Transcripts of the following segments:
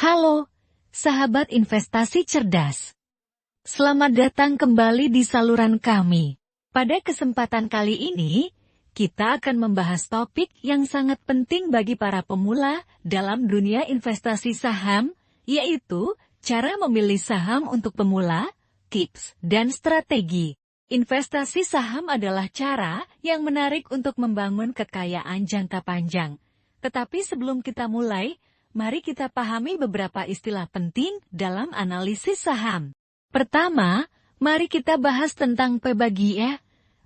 Halo, sahabat investasi cerdas. Selamat datang kembali di saluran kami. Pada kesempatan kali ini, kita akan membahas topik yang sangat penting bagi para pemula dalam dunia investasi saham, yaitu cara memilih saham untuk pemula, tips, dan strategi. Investasi saham adalah cara yang menarik untuk membangun kekayaan jangka panjang. Tetapi sebelum kita mulai, mari kita pahami beberapa istilah penting dalam analisis saham. Pertama, mari kita bahas tentang P/E.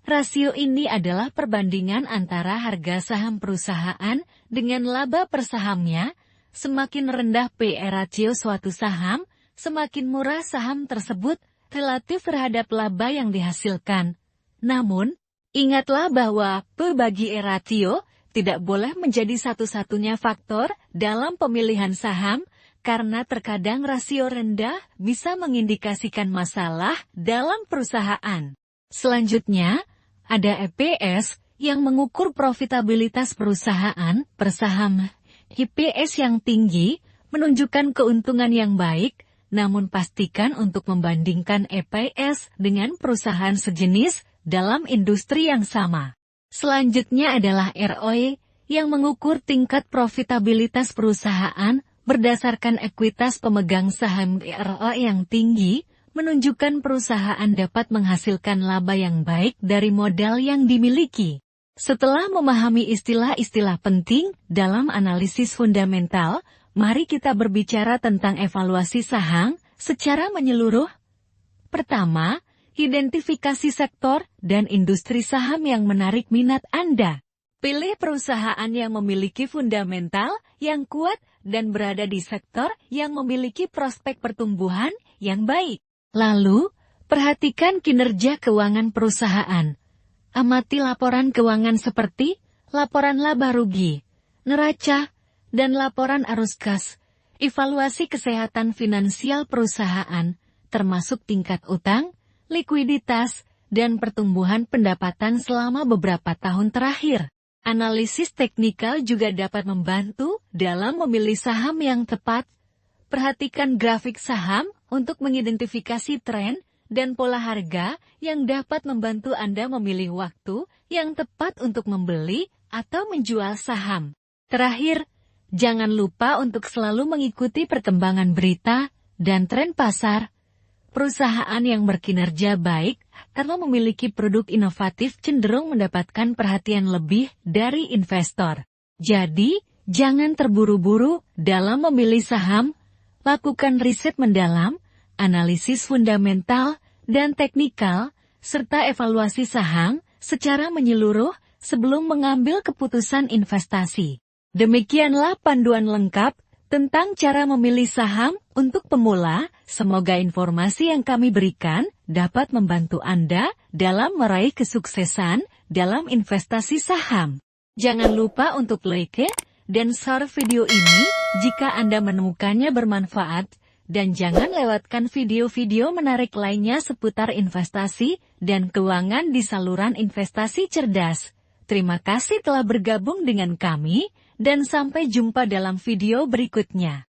Rasio ini adalah perbandingan antara harga saham perusahaan dengan laba per sahamnya. Semakin rendah P/E ratio suatu saham, semakin murah saham tersebut relatif terhadap laba yang dihasilkan. Namun, ingatlah bahwa P/E ratio tidak boleh menjadi satu-satunya faktor dalam pemilihan saham, karena terkadang rasio rendah bisa mengindikasikan masalah dalam perusahaan. Selanjutnya, ada EPS yang mengukur profitabilitas perusahaan per saham. EPS yang tinggi menunjukkan keuntungan yang baik, namun pastikan untuk membandingkan EPS dengan perusahaan sejenis dalam industri yang sama. Selanjutnya adalah ROE yang mengukur tingkat profitabilitas perusahaan berdasarkan ekuitas pemegang saham. ROE yang tinggi menunjukkan perusahaan dapat menghasilkan laba yang baik dari modal yang dimiliki. Setelah memahami istilah-istilah penting dalam analisis fundamental, mari kita berbicara tentang evaluasi saham secara menyeluruh. Pertama, identifikasi sektor dan industri saham yang menarik minat Anda. Pilih perusahaan yang memiliki fundamental yang kuat dan berada di sektor yang memiliki prospek pertumbuhan yang baik. Lalu, perhatikan kinerja keuangan perusahaan. Amati laporan keuangan seperti laporan laba rugi, neraca, dan laporan arus kas. Evaluasi kesehatan finansial perusahaan, termasuk tingkat utang, likuiditas, dan pertumbuhan pendapatan selama beberapa tahun terakhir. Analisis teknikal juga dapat membantu dalam memilih saham yang tepat. Perhatikan grafik saham untuk mengidentifikasi tren dan pola harga yang dapat membantu Anda memilih waktu yang tepat untuk membeli atau menjual saham. Terakhir, jangan lupa untuk selalu mengikuti perkembangan berita dan tren pasar. Perusahaan yang berkinerja baik karena memiliki produk inovatif cenderung mendapatkan perhatian lebih dari investor. Jadi, jangan terburu-buru dalam memilih saham. Lakukan riset mendalam, analisis fundamental dan teknikal, serta evaluasi saham secara menyeluruh sebelum mengambil keputusan investasi. Demikianlah panduan lengkap tentang cara memilih saham untuk pemula. Semoga informasi yang kami berikan dapat membantu Anda dalam meraih kesuksesan dalam investasi saham. Jangan lupa untuk like dan share video ini jika Anda menemukannya bermanfaat, dan jangan lewatkan video-video menarik lainnya seputar investasi dan keuangan di saluran investasi cerdas. Terima kasih telah bergabung dengan kami, dan sampai jumpa dalam video berikutnya.